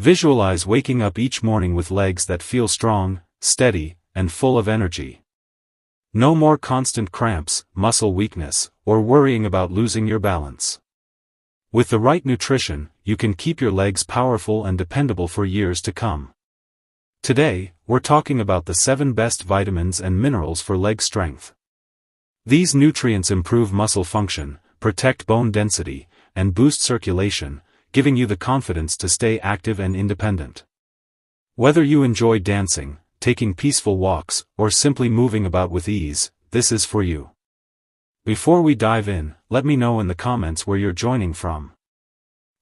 Visualize waking up each morning with legs that feel strong, steady, and full of energy. No more constant cramps, muscle weakness, or worrying about losing your balance. With the right nutrition, you can keep your legs powerful and dependable for years to come. Today, we're talking about the 7 best vitamins and minerals for leg strength. These nutrients improve muscle function, protect bone density, and boost circulation, giving you the confidence to stay active and independent. Whether you enjoy dancing, taking peaceful walks, or simply moving about with ease, this is for you. Before we dive in, let me know in the comments where you're joining from.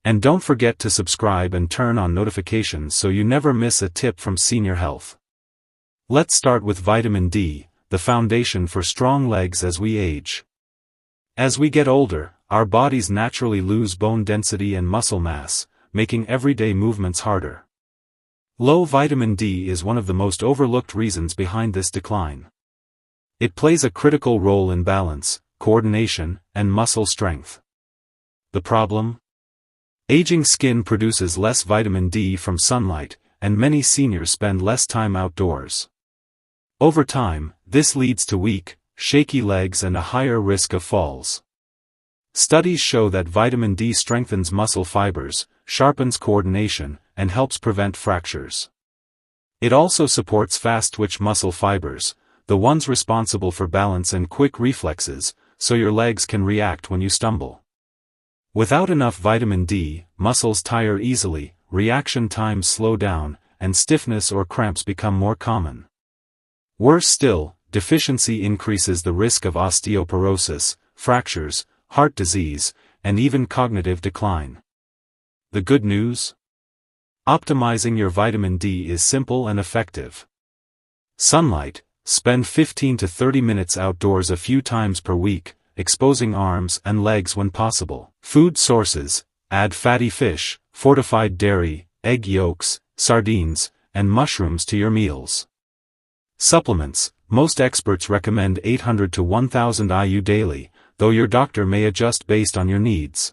And don't forget to subscribe and turn on notifications so you never miss a tip from Senior Health. Let's start with vitamin D, the foundation for strong legs as we age. As we get older, our bodies naturally lose bone density and muscle mass, making everyday movements harder. Low vitamin D is one of the most overlooked reasons behind this decline. It plays a critical role in balance, coordination, and muscle strength. The problem? Aging skin produces less vitamin D from sunlight, and many seniors spend less time outdoors. Over time, this leads to weak, shaky legs and a higher risk of falls. Studies show that vitamin D strengthens muscle fibers, sharpens coordination, and helps prevent fractures. It also supports fast-twitch muscle fibers, the ones responsible for balance and quick reflexes, so your legs can react when you stumble. Without enough vitamin D, muscles tire easily, reaction times slow down, and stiffness or cramps become more common. Worse still, deficiency increases the risk of osteoporosis, fractures, heart disease, and even cognitive decline. The good news? Optimizing your vitamin D is simple and effective. Sunlight: spend 15 to 30 minutes outdoors a few times per week, exposing arms and legs when possible. Food sources: add fatty fish, fortified dairy, egg yolks, sardines, and mushrooms to your meals. Supplements: most experts recommend 800 to 1000 IU daily, though your doctor may adjust based on your needs.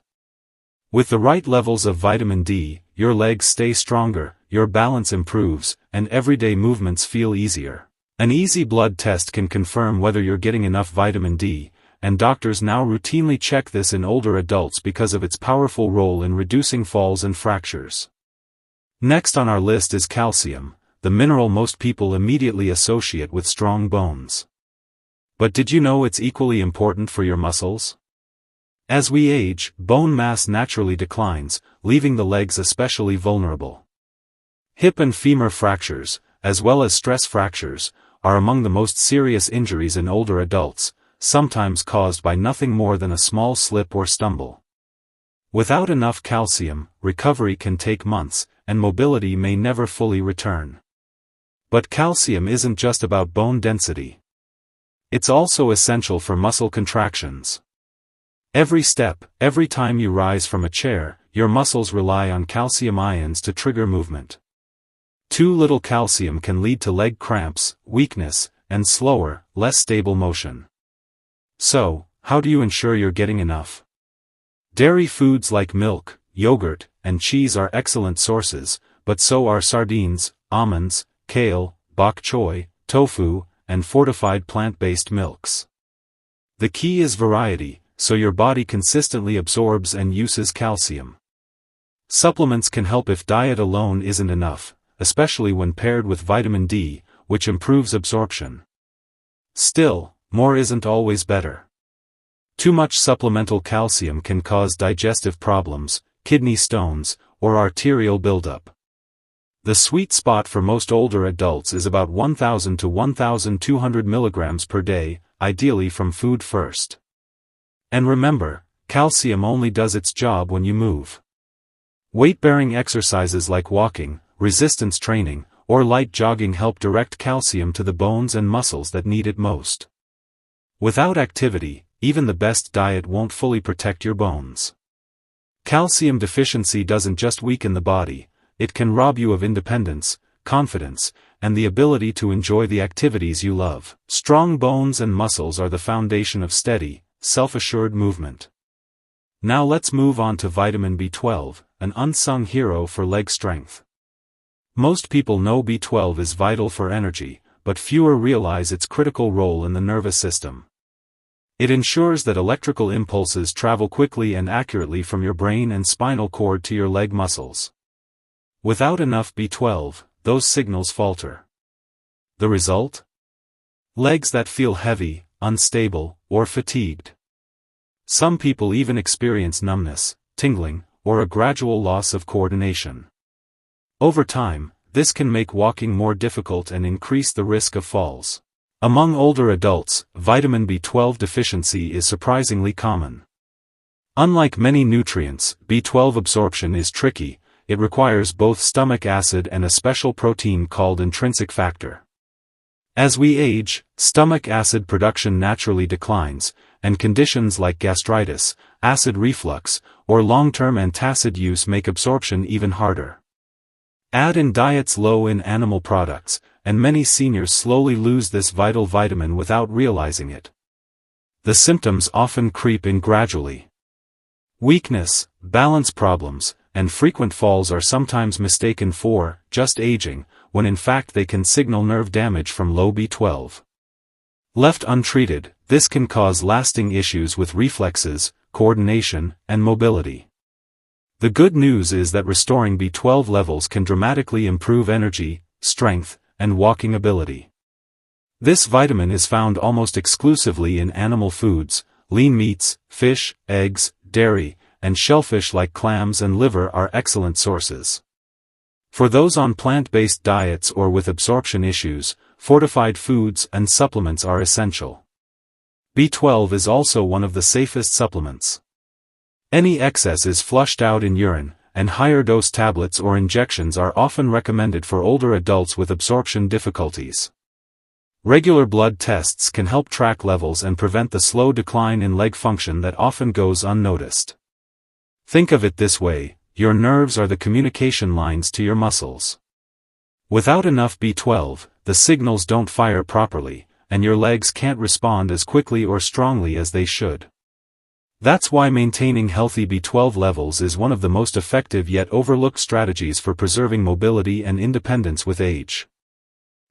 With the right levels of vitamin D, your legs stay stronger, your balance improves, and everyday movements feel easier. An easy blood test can confirm whether you're getting enough vitamin D, and doctors now routinely check this in older adults because of its powerful role in reducing falls and fractures. Next on our list is calcium, the mineral most people immediately associate with strong bones. But did you know it's equally important for your muscles? As we age, bone mass naturally declines, leaving the legs especially vulnerable. Hip and femur fractures, as well as stress fractures, are among the most serious injuries in older adults, sometimes caused by nothing more than a small slip or stumble. Without enough calcium, recovery can take months, and mobility may never fully return. But calcium isn't just about bone density. It's also essential for muscle contractions. Every step, every time you rise from a chair, your muscles rely on calcium ions to trigger movement. Too little calcium can lead to leg cramps, weakness, and slower, less stable motion. So, how do you ensure you're getting enough? Dairy foods like milk, yogurt, and cheese are excellent sources, but so are sardines, almonds, kale, bok choy, tofu, and fortified plant-based milks. The key is variety, so your body consistently absorbs and uses calcium. Supplements can help if diet alone isn't enough, especially when paired with vitamin D, which improves absorption. Still, more isn't always better. Too much supplemental calcium can cause digestive problems, kidney stones, or arterial buildup. The sweet spot for most older adults is about 1000 to 1200 milligrams per day, ideally from food first. And remember, calcium only does its job when you move. Weight-bearing exercises like walking, resistance training, or light jogging help direct calcium to the bones and muscles that need it most. Without activity, even the best diet won't fully protect your bones. Calcium deficiency doesn't just weaken the body, it can rob you of independence, confidence, and the ability to enjoy the activities you love. Strong bones and muscles are the foundation of steady, self-assured movement. Now let's move on to vitamin B12, an unsung hero for leg strength. Most people know B12 is vital for energy, but fewer realize its critical role in the nervous system. It ensures that electrical impulses travel quickly and accurately from your brain and spinal cord to your leg muscles. Without enough B12, those signals falter. The result? Legs that feel heavy, unstable, or fatigued. Some people even experience numbness, tingling, or a gradual loss of coordination. Over time, this can make walking more difficult and increase the risk of falls. Among older adults, vitamin B12 deficiency is surprisingly common. Unlike many nutrients, B12 absorption is tricky. It requires both stomach acid and a special protein called intrinsic factor. As we age, stomach acid production naturally declines, and conditions like gastritis, acid reflux, or long-term antacid use make absorption even harder. Add in diets low in animal products, and many seniors slowly lose this vital vitamin without realizing it. The symptoms often creep in gradually. Weakness, balance problems, and frequent falls are sometimes mistaken for just aging, when in fact they can signal nerve damage from low B12. Left untreated, this can cause lasting issues with reflexes, coordination, and mobility. The good news is that restoring B12 levels can dramatically improve energy, strength, and walking ability. This vitamin is found almost exclusively in animal foods. Lean meats, fish, eggs, dairy, and shellfish like clams and liver are excellent sources. For those on plant-based diets or with absorption issues, fortified foods and supplements are essential. B12 is also one of the safest supplements. Any excess is flushed out in urine, and higher dose tablets or injections are often recommended for older adults with absorption difficulties. Regular blood tests can help track levels and prevent the slow decline in leg function that often goes unnoticed. Think of it this way: your nerves are the communication lines to your muscles. Without enough B12, the signals don't fire properly, and your legs can't respond as quickly or strongly as they should. That's why maintaining healthy B12 levels is one of the most effective yet overlooked strategies for preserving mobility and independence with age.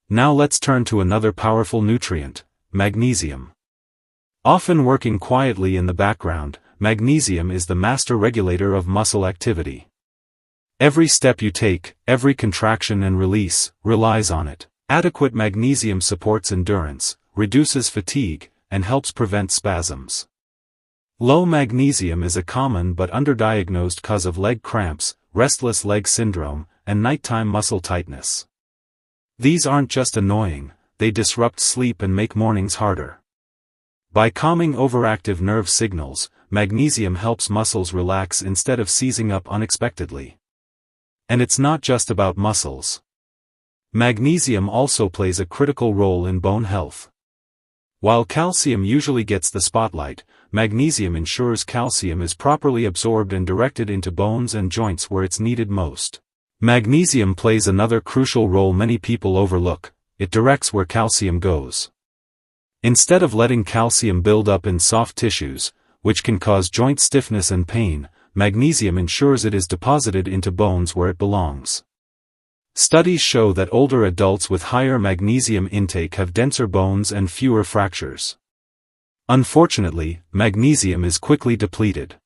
Now let's turn to another powerful nutrient, magnesium. Often working quietly in the background, magnesium is the master regulator of muscle activity. Every step you take, every contraction and release, relies on it. Adequate magnesium supports endurance, reduces fatigue, and helps prevent spasms. Low magnesium is a common but underdiagnosed cause of leg cramps, restless leg syndrome, and nighttime muscle tightness. These aren't just annoying, they disrupt sleep and make mornings harder. By calming overactive nerve signals, magnesium helps muscles relax instead of seizing up unexpectedly. And it's not just about muscles. Magnesium also plays a critical role in bone health. While calcium usually gets the spotlight, magnesium ensures calcium is properly absorbed and directed into bones and joints where it's needed most. Magnesium plays another crucial role many people overlook: it directs where calcium goes. Instead of letting calcium build up in soft tissues, which can cause joint stiffness and pain, magnesium ensures it is deposited into bones where it belongs. Studies show that older adults with higher magnesium intake have denser bones and fewer fractures. Unfortunately, magnesium is quickly depleted.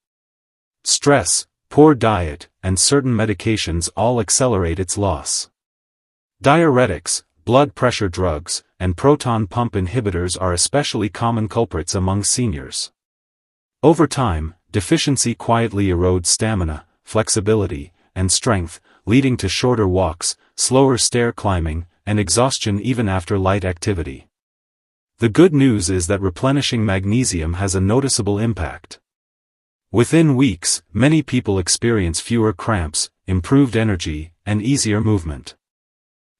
Stress, poor diet, and certain medications all accelerate its loss. Diuretics, blood pressure drugs, and proton pump inhibitors are especially common culprits among seniors. Over time, deficiency quietly erodes stamina, flexibility, and strength, leading to shorter walks, slower stair climbing, and exhaustion even after light activity. The good news is that replenishing magnesium has a noticeable impact. Within weeks, many people experience fewer cramps, improved energy, and easier movement.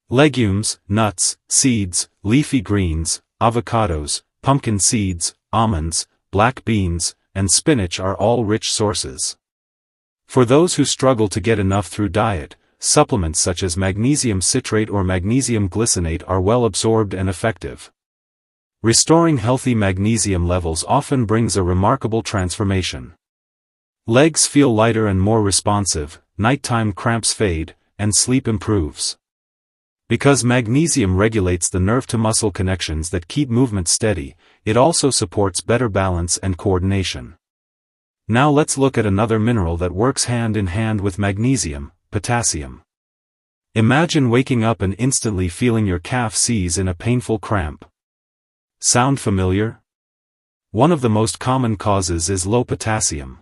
Legumes, nuts, seeds, leafy greens, avocados, pumpkin seeds, almonds, black beans, and spinach are all rich sources. For those who struggle to get enough through diet, supplements such as magnesium citrate or magnesium glycinate are well absorbed and effective. Restoring healthy magnesium levels often brings a remarkable transformation. Legs feel lighter and more responsive, nighttime cramps fade, and sleep improves. Because magnesium regulates the nerve-to-muscle connections that keep movement steady, it also supports better balance and coordination. Now let's look at another mineral that works hand in hand with magnesium, potassium. Imagine waking up and instantly feeling your calf seize in a painful cramp. Sound familiar? One of the most common causes is low potassium.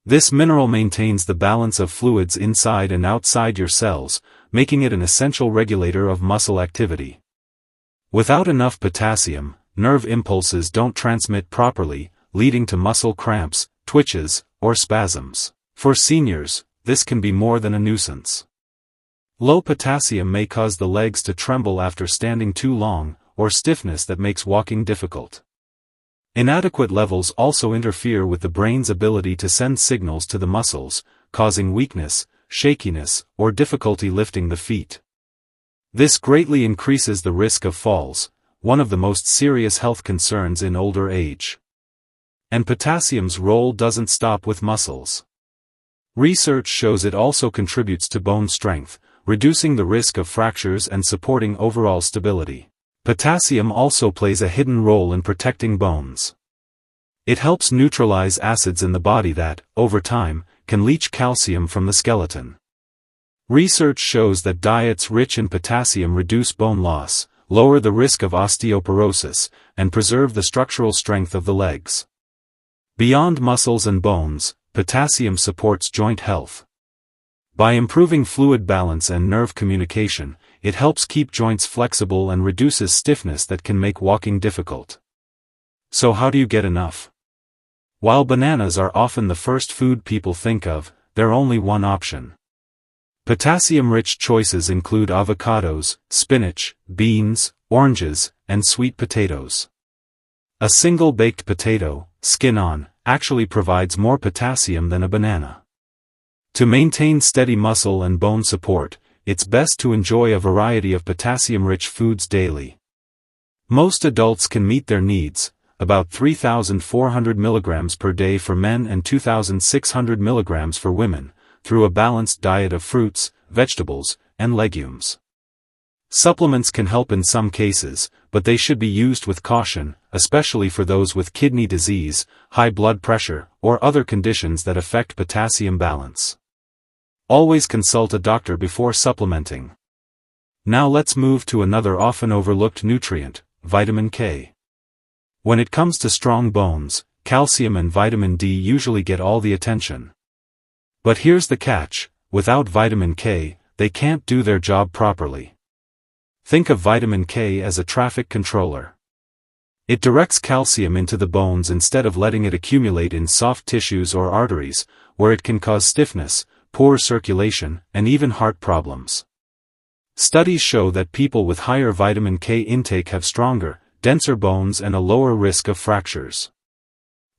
This mineral maintains the balance of fluids inside and outside your cells, making it an essential regulator of muscle activity. Without enough potassium, nerve impulses don't transmit properly, leading to muscle cramps, twitches, or spasms. For seniors, this can be more than a nuisance. Low potassium may cause the legs to tremble after standing too long, or stiffness that makes walking difficult. Inadequate levels also interfere with the brain's ability to send signals to the muscles, causing weakness, shakiness, or difficulty lifting the feet. This greatly increases the risk of falls, one of the most serious health concerns in older age. And potassium's role doesn't stop with muscles. Research shows it also contributes to bone strength, reducing the risk of fractures and supporting overall stability. Potassium also plays a hidden role in protecting bones. It helps neutralize acids in the body that, over time, can leach calcium from the skeleton. Research shows that diets rich in potassium reduce bone loss, lower the risk of osteoporosis, and preserve the structural strength of the legs. Beyond muscles and bones, potassium supports joint health. By improving fluid balance and nerve communication, it helps keep joints flexible and reduces stiffness that can make walking difficult. So how do you get enough? While bananas are often the first food people think of, they're only one option. Potassium-rich choices include avocados, spinach, beans, oranges, and sweet potatoes. A single baked potato, skin on, actually provides more potassium than a banana. To maintain steady muscle and bone support, it's best to enjoy a variety of potassium-rich foods daily. Most adults can meet their needs, about 3,400 mg per day for men and 2,600 mg for women, through a balanced diet of fruits, vegetables, and legumes. Supplements can help in some cases, but they should be used with caution, especially for those with kidney disease, high blood pressure, or other conditions that affect potassium balance. Always consult a doctor before supplementing. Now let's move to another often overlooked nutrient, vitamin K. When it comes to strong bones, calcium and vitamin D usually get all the attention. But here's the catch, without vitamin K, they can't do their job properly. Think of vitamin K as a traffic controller. It directs calcium into the bones instead of letting it accumulate in soft tissues or arteries, where it can cause stiffness, poor circulation, and even heart problems. Studies show that people with higher vitamin K intake have stronger, denser bones and a lower risk of fractures.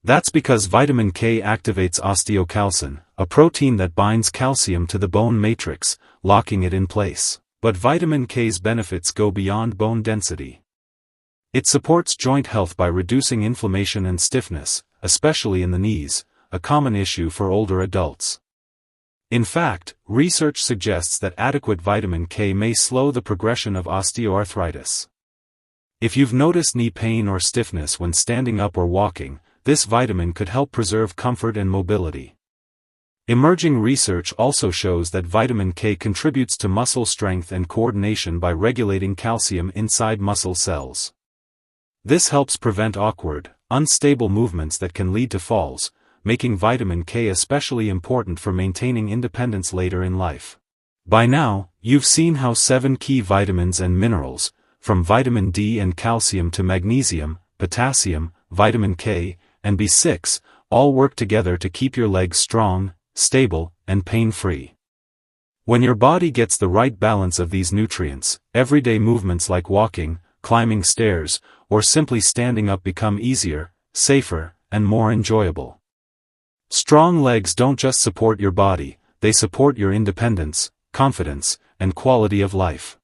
That's because vitamin K activates osteocalcin, a protein that binds calcium to the bone matrix, locking it in place. But vitamin K's benefits go beyond bone density. It supports joint health by reducing inflammation and stiffness, especially in the knees, a common issue for older adults. In fact, research suggests that adequate vitamin K may slow the progression of osteoarthritis. If you've noticed knee pain or stiffness when standing up or walking, this vitamin could help preserve comfort and mobility. Emerging research also shows that vitamin K contributes to muscle strength and coordination by regulating calcium inside muscle cells. This helps prevent awkward, unstable movements that can lead to falls, making vitamin K especially important for maintaining independence later in life. By now, you've seen how 7 key vitamins and minerals, from vitamin D and calcium to magnesium, potassium, vitamin K, and B6, all work together to keep your legs strong, stable, and pain-free. When your body gets the right balance of these nutrients, everyday movements like walking, climbing stairs, or simply standing up become easier, safer, and more enjoyable. Strong legs don't just support your body, they support your independence, confidence, and quality of life.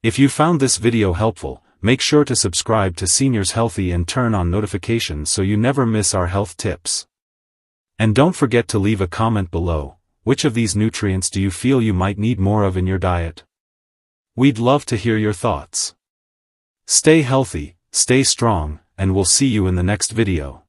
If you found this video helpful, make sure to subscribe to Seniors Healthy and turn on notifications so you never miss our health tips. And don't forget to leave a comment below. Which of these nutrients do you feel you might need more of in your diet? We'd love to hear your thoughts. Stay healthy, stay strong, and we'll see you in the next video.